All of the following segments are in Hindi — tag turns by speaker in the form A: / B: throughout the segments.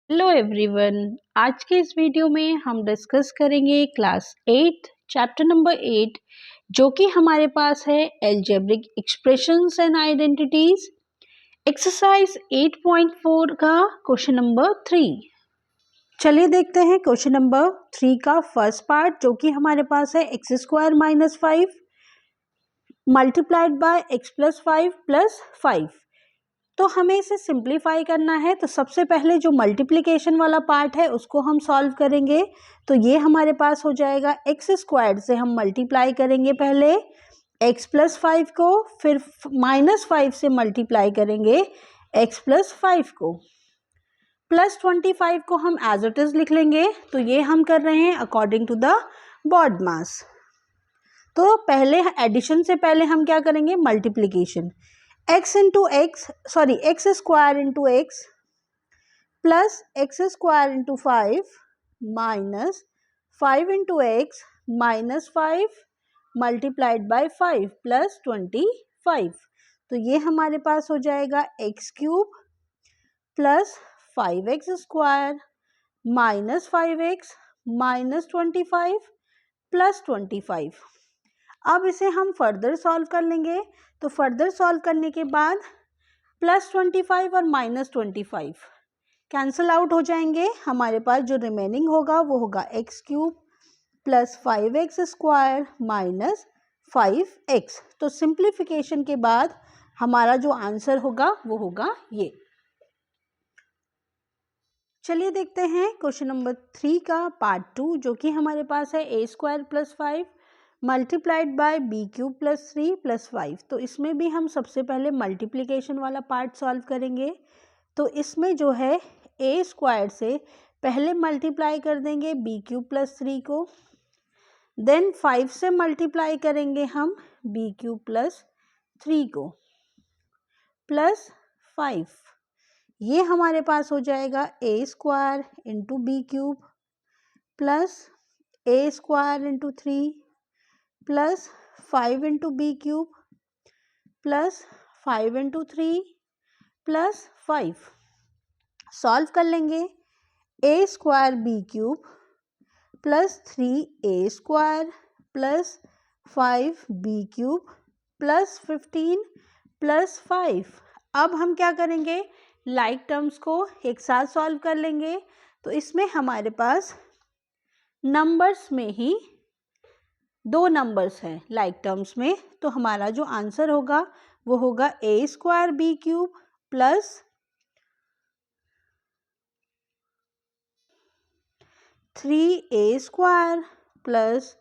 A: Hello everyone. आज के इस वीडियो में हम डिस्कस करेंगे क्लास 8 चैप्टर नंबर 8 जो कि हमारे पास है algebraic expressions and identities. Exercise 8.4 का क्वेश्चन नंबर 3। चलिए देखते हैं क्वेश्चन नंबर 3 का फर्स्ट पार्ट जो कि हमारे पास है x square minus 5 multiplied by x plus 5 plus 5। तो हमें इसे सिंप्लीफाई करना है। तो सबसे पहले जो मल्टीप्लिकेशन वाला पार्ट है उसको हम सॉल्व करेंगे। तो ये हमारे पास हो जाएगा एक्स स्क्वायर्ड से हम मल्टीप्लाई करेंगे पहले एक्स प्लस 5 को, फिर माइनस 5 से मल्टीप्लाई करेंगे एक्स प्लस 5 को, प्लस 25 को हम एज इट इज लिख लेंगे। तो ये हम कर रहे हैं अकॉर्डिंग टू द बॉड मास। तो पहले एडिशन से पहले हम क्या करेंगे, multiplication. X square into x plus X square into 5 minus 5 into x minus 5 multiplied bye 5 plus 25। तो ये हमारे पास हो जाएगा x cube plus 5x square minus 5x minus 25 plus 25। अब इसे हम फर्दर सॉल्व कर लेंगे। तो फर्दर सॉल्व करने के बाद प्लस 25 और माइनस 25 कैंसिल आउट हो जाएंगे। हमारे पास जो रिमेनिंग होगा वो होगा X cube plus 5x square minus 5x। तो सिंप्लीफिकेशन के बाद हमारा जो आंसर होगा वो होगा ये। चलिए देखते हैं क्वेश्चन नंबर 3 का पार्ट 2 जो कि हमारे पास है a square plus 5 multiplied by b cube plus 3 plus 5। तो इसमें भी हम सबसे पहले मल्टीप्लिकेशन वाला पार्ट सॉल्व करेंगे। तो इसमें जो है ए स्क्वायर से पहले मल्टीप्लाई कर देंगे बी क्यूब प्लस 3 को, देन 5 से मल्टीप्लाई करेंगे हम बी क्यूब प्लस 3 को प्लस 5। ये हमारे पास हो जाएगा a square into b cube plus a square into 3 plus 5 into b cube plus 5 into 3 plus 5। Solve कर लेंगे a square b cube plus 3 a square plus 5 b cube plus 15 plus 5। अब हम क्या करेंगे, लाइक टर्म्स को एक साथ सॉल्व कर लेंगे। तो इसमें हमारे पास नंबर्स में ही दो नंबर्स हैं लाइक टर्म्स में। तो हमारा जो आंसर होगा वो होगा a square b cube plus 3a square plus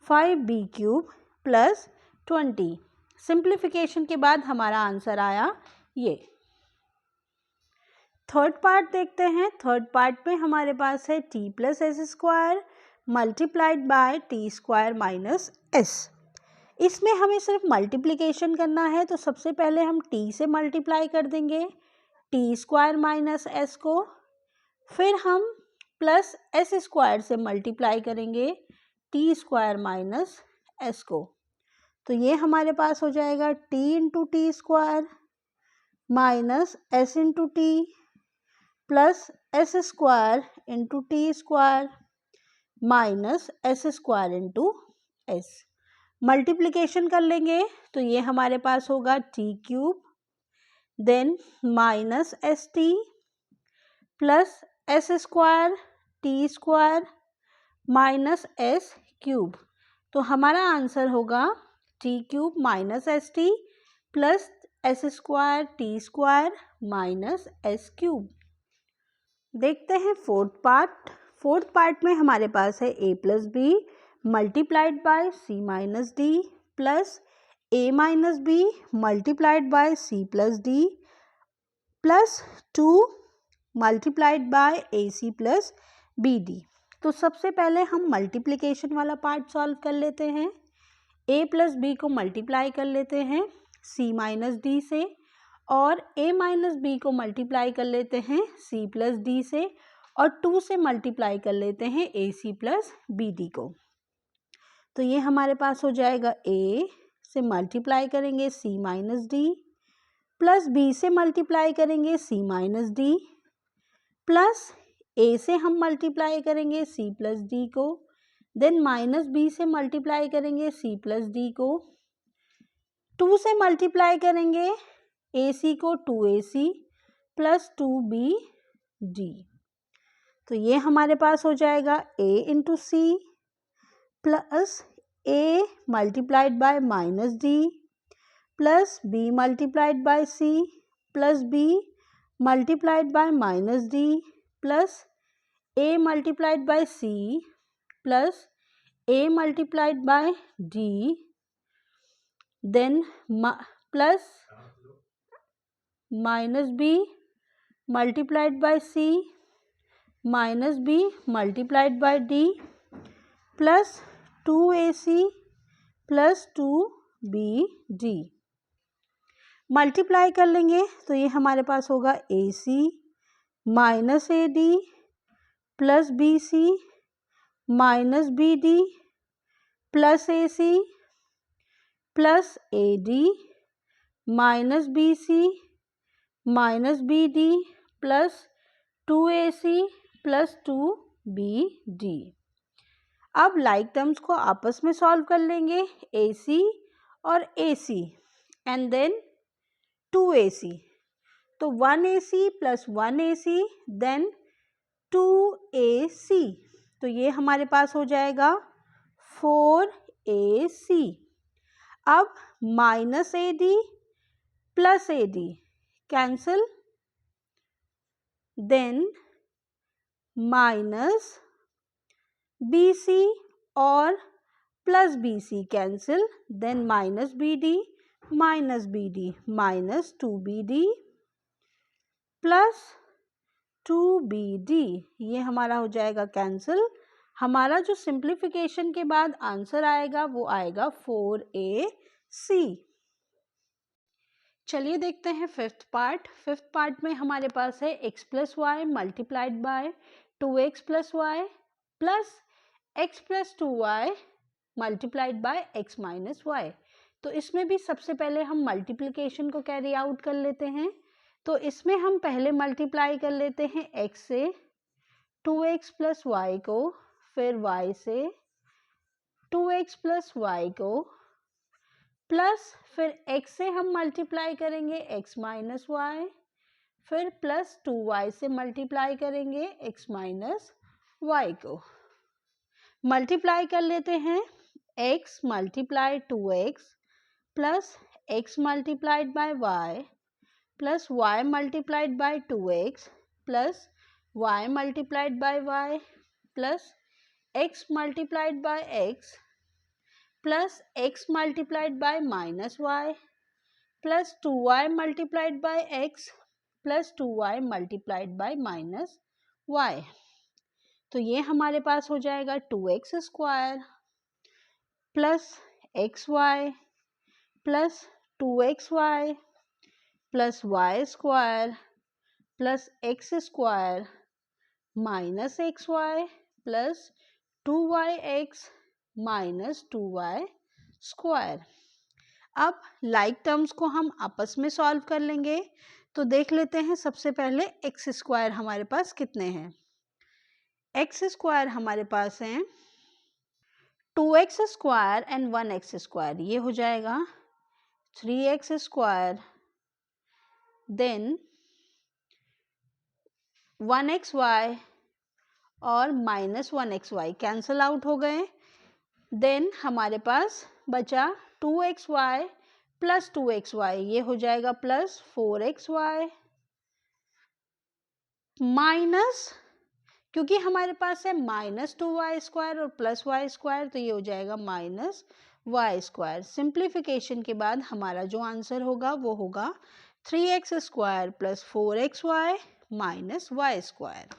A: 5b cube plus 20। Simplification के बाद हमारा आंसर आया ये। थर्ड पार्ट देखते हैं। थर्ड पार्ट में हमारे पास है t plus S square multiplied by T square minus S. इसमें हमें सिर्फ मल्टीप्लिकेशन करना है। तो सबसे पहले हम t से मल्टीप्लाई कर देंगे टी स्क्वायर माइनस एस को, फिर हम प्लस एस स्क्वायर से मल्टीप्लाई करेंगे टी स्क्वायर माइनस एस को। तो ये हमारे पास हो जाएगा t into T square minus S into T plus S square into T square minus S square into S. Multiplication कर लेंगे तो ये हमारे पास होगा T cube then minus S T plus S square T square minus S cube. तो हमारा आंसर होगा T cube minus S T plus S square T square minus S cube. देखते हैं फोर्थ पार्ट। फोर्थ पार्ट में हमारे पास है a plus b multiplied by c minus D plus a minus b multiplied by c plus d plus 2 multiplied by a C plus b d. तो सबसे पहले हम मल्टीप्लिकेशन वाला पार्ट सॉल्व कर लेते हैं। ए प्लस बी को मल्टीप्लाई कर लेते हैं सी माइनस डी से, और a माइनस बी को मल्टीप्लाई कर लेते हैं c प्लस डी से, और 2 से मल्टीप्लाई कर लेते हैं ए सी प्लस बी डी को। तो ये हमारे पास हो जाएगा a से मल्टीप्लाई करेंगे c minus D plus b से मल्टीप्लाई करेंगे c माइनस डी प्लस ए से हम मल्टीप्लाई करेंगे सी प्लस डी को, देन माइनस बी से मल्टीप्लाई करेंगे सी प्लस डी को, 2 से मल्टीप्लाई करेंगे ए सी को 2ac प्लस 2bd। तो ये हमारे पास हो जाएगा a into C plus a multiplied by minus D plus b multiplied by c plus b multiplied by minus D plus a multiplied by c plus a multiplied by d then plus minus b multiplied by c minus b multiplied by d plus 2ac plus 2bd। Multiply कर लेंगे तो ये हमारे पास होगा ac minus ad plus bc minus bd plus ac plus ad minus bc minus bd plus 2ac plus 2bd। अब लाइक टर्म्स को आपस में सॉल्व कर लेंगे ac और ac एंड देन 2ac, तो 1ac plus 1ac then 2ac, तो ये हमारे पास हो जाएगा 4ac। अब minus ad plus ad cancel, then minus bc और plus bc cancel, then minus bd minus bd minus 2bd plus 2bd, ये हमारा हो जाएगा कैंसिल। हमारा जो सिंप्लीफिकेशन के बाद आंसर आएगा वो आएगा 4ac। चलिए देखते हैं फिफ्थ पार्ट। फिफ्थ पार्ट में हमारे पास है x plus Y multiplied by 2x plus Y plus x plus 2y multiplied by x minus Y. तो इसमें भी सबसे पहले हम मल्टीप्लिकेशन को कैरी आउट कर लेते हैं। तो इसमें हम पहले मल्टीप्लाई कर लेते हैं x से 2x प्लस वाई को, फिर y से 2x प्लस वाई को, प्लस फिर x से हम मल्टीप्लाई करेंगे x माइनस वाई, फिर प्लस 2y से मल्टीप्लाई करेंगे x माइनस वाई को। मल्टीप्लाई कर लेते हैं x multiply 2x plus x multiplied bye y plus y multiplied by 2x plus y multiplied bye y plus x multiplied by x plus x multiplied by minus y plus 2y multiplied by x plus 2y multiplied by minus y। तो ये हमारे पास हो जाएगा 2x square plus xy plus 2xy plus y square plus x square minus xy plus 2yx minus 2y square. अब लाइक टर्म्स को हम आपस में सॉल्व कर लेंगे। तो देख लेते हैं सबसे पहले x स्क्वायर हमारे पास कितने हैं। x स्क्वायर हमारे पास हैं 2x square and 1x square, ये हो जाएगा 3x स्क्वायर, देन 1xy और माइनस 1xy कैंसल आउट हो गए। देन हमारे पास बचा 2xy प्लस 2xy, ये हो जाएगा प्लस 4xy माइनस, क्योंकि हमारे पास है माइनस 2y स्क्वायर और प्लस y स्क्वायर, तो ये हो जाएगा माइनस y स्क्वायर। सिंप्लीफिकेशन के बाद हमारा जो आंसर होगा वो होगा 3x square plus 4xy minus y square.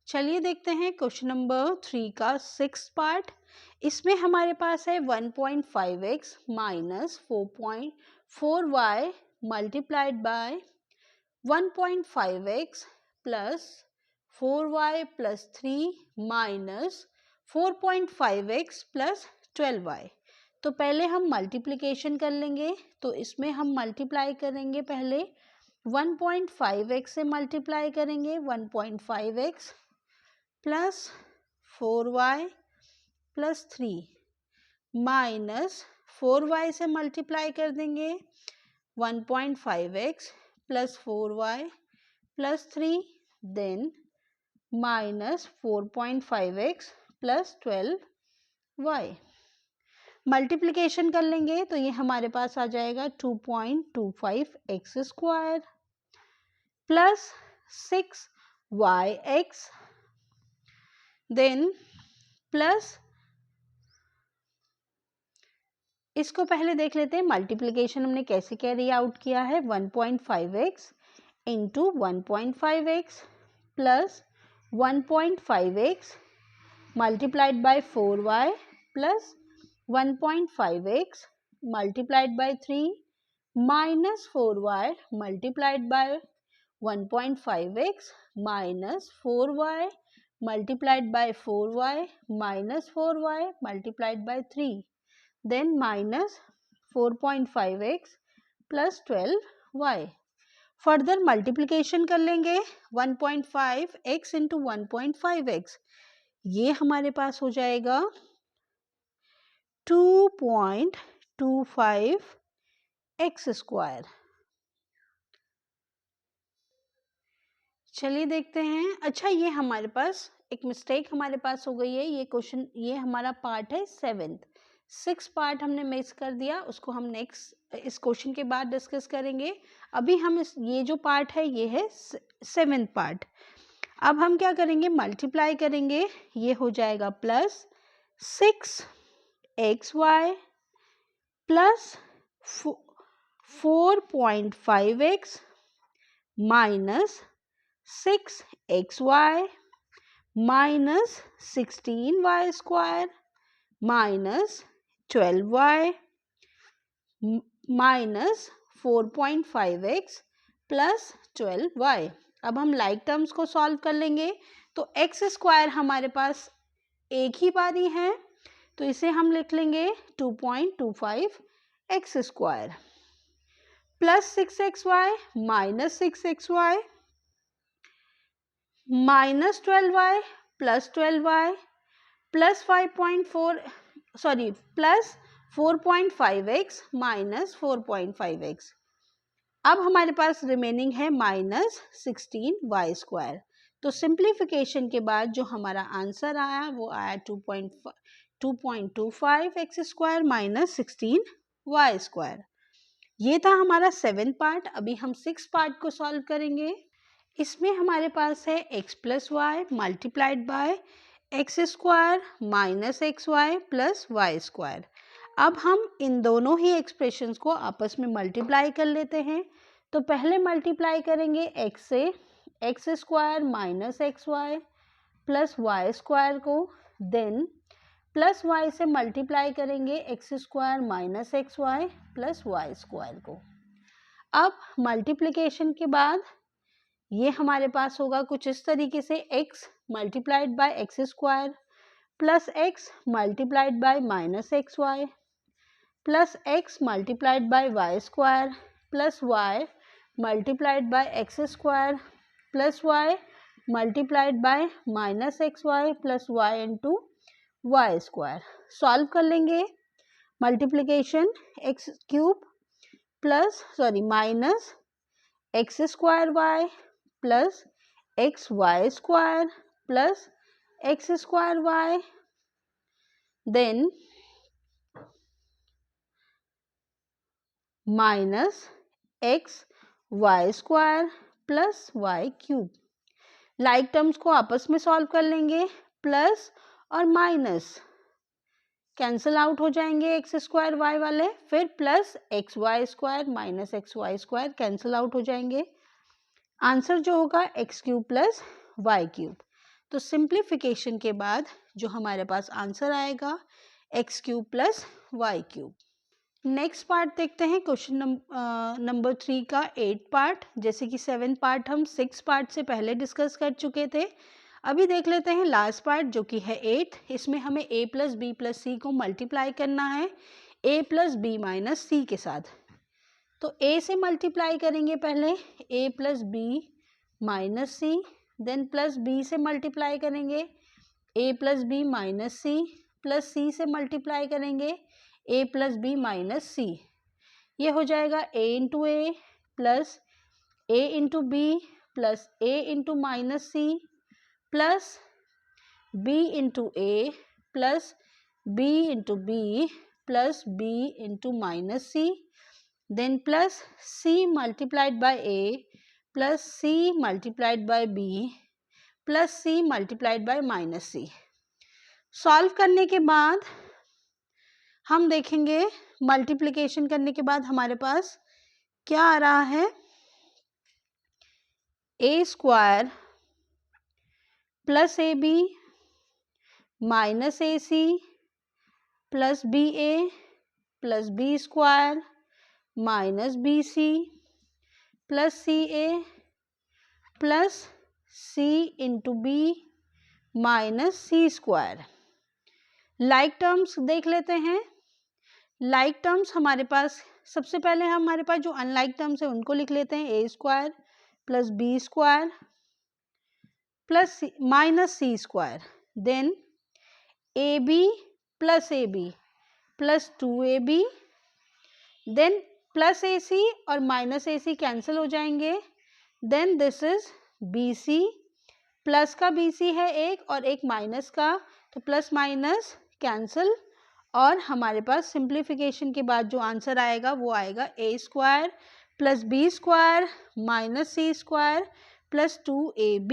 A: चलिए देखते हैं क्वेश्चन नंबर 3 का 6th पार्ट। इसमें हमारे पास है 1.5x minus 4.4y multiplied by 1.5x plus 4y plus 3 minus 4.5x plus 12y। तो पहले हम मल्टीप्लिकेशन कर लेंगे। तो इसमें हम मल्टीप्लाई करेंगे पहले 1.5x से मल्टीप्लाई करेंगे 1.5x plus 4y plus 3 minus 4y से मल्टीप्लाई कर देंगे 1.5x plus 4y plus 3 then minus 4.5x plus 12y। Multiplication कर लेंगे तो ये हमारे पास आ जाएगा 2.25x square plus 6yx then plus, इसको पहले देख लेते हैं मल्टीप्लिकेशन हमने कैसे कैरी आउट किया है। 1.5x into 1.5x plus 1.5x multiplied by 4y plus 1.5x multiplied by 3 minus 4y multiplied by 1.5x minus 4y multiplied by 4y minus 4y multiplied by 3 then minus 4.5x plus 12y। Further multiplication कर लेंगे 1.5x इंटू 1.5x, ये हमारे पास हो जाएगा 2.25x स्क्वायर। चलिए देखते हैं। अच्छा, ये हमारे पास एक मिस्टेक हमारे पास हो गई है। ये क्वेश्चन, ये हमारा पार्ट है 7th, 6 पार्ट हमने मिस कर दिया, उसको हम नेक्स्ट इस क्वेश्चन के बाद डिस्कस करेंगे। अभी हम ये जो पार्ट है ये है 7th पार्ट। अब हम क्या करेंगे, मल्टीप्लाई करेंगे, ये हो जाएगा plus 6xy plus 4.5x minus 6xy minus 16y square minus 12y minus 4.5x plus 12y। अब हम लाइक टर्म्स को सॉल्व कर लेंगे तो x स्क्वायर हमारे पास एक ही बारी है, तो इसे हम लिख लेंगे 2.25x square plus 6xy minus 6xy minus 12y plus 12y plus 4.5x minus 4.5x। अब हमारे पास रिमेनिंग है माइनस 16y स्क्वायर। तो सिंप्लीफिकेशन के बाद जो हमारा आंसर आया वो आया 2.25x square minus 16y square. ये था हमारा 7th पार्ट। अभी हम 6th पार्ट को सॉल्व करेंगे। इसमें हमारे पास है x plus Y multiplied by X square minus X Y plus Y square. अब हम इन दोनों ही एक्सप्रेशंस को आपस में मल्टीप्लाई कर लेते हैं। तो पहले मल्टीप्लाई करेंगे x से, X square minus X Y plus Y square को, देन प्लस वाई से मल्टीप्लाई करेंगे X square minus X Y plus Y square को। अब मल्टीप्लिकेशन के बाद ये हमारे पास होगा कुछ इस तरीके से, x multiplied by X square plus x multiplied by minus X Y plus x multiplied by Y square plus y multiplied by X square plus y multiplied by minus X Y plus y into Y square. Solve कर लेंगे multiplication X cube minus X square Y plus X Y square plus X square Y, then minus X Y square plus Y cube. Like terms को आपस में सॉल्व कर लेंगे, प्लस और माइनस कैंसिल आउट हो जाएंगे एक्स स्क्वायर वाई वाले, फिर plus X Y square minus X Y square cancel out हो जाएंगे। आंसर जो होगा X cube plus Y cube. तो सिंप्लीफिकेशन के बाद जो हमारे पास आंसर आएगा X cube plus Y cube. Next part देखते हैं, क्वेश्चन नंबर 3 का 8th पार्ट। जैसे कि 7th पार्ट हम 6 पार्ट से पहले डिस्कस कर चुके थे। अभी देख लेते हैं लास्ट पार्ट जो कि है 8th। इसमें हमें a plus B plus C को मल्टीप्लाई करना है a plus B minus C के साथ। तो a से मल्टीप्लाई करेंगे पहले, a plus B minus C, then plus b से मल्टीप्लाई करेंगे a plus B minus C, plus c से मल्टीप्लाई करेंगे a plus B minus C. ये हो जाएगा a into A plus a into B plus a into minus C plus b into A plus b into B plus b into minus C, then plus c multiplied by a plus c multiplied by b plus c multiplied by minus C. Solve करने के बाद हम देखेंगे, मल्टीप्लिकेशन करने के बाद हमारे पास क्या आ रहा है, a square plus A B minus A C plus B A plus B square minus B C plus C A plus C into B minus C square. Like terms देख लेते हैं। लाइक टर्म्स हमारे पास, सबसे पहले हमारे पास जो अनलाइक टर्म्स है उनको लिख लेते हैं, a square plus B square plus minus C square, then a b plus 2ab, then plus a c और माइनस ए सी कैंसिल हो जाएंगे, then this is b C, plus का बी सी है एक और एक माइनस का, तो प्लस माइनस कैंसिल, और हमारे पास सिंप्लीफिकेशन के बाद जो आंसर आएगा वो आएगा a square plus B square minus C square plus 2ab।